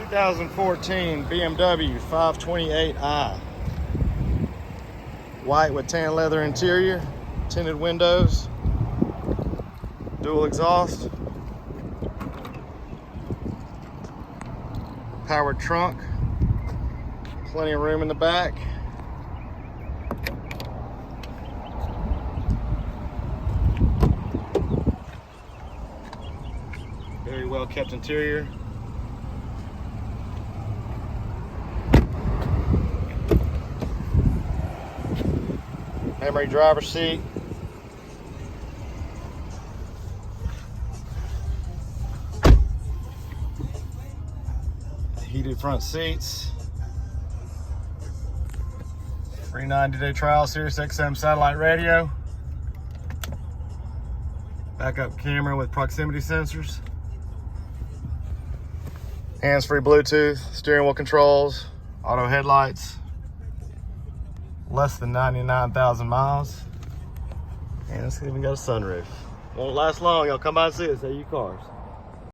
2014 BMW 528i. White with tan leather interior, tinted windows, dual exhaust, powered trunk, plenty of room in the back. Very well kept interior. Memory driver's seat. Heated front seats. Free 90-day trial, Sirius XM satellite radio. Backup camera with proximity sensors. Hands-free Bluetooth, steering wheel controls, auto headlights. Less than 99,000 miles. And it's even got a sunroof. Won't last long. Y'all come by and see us at U Cars.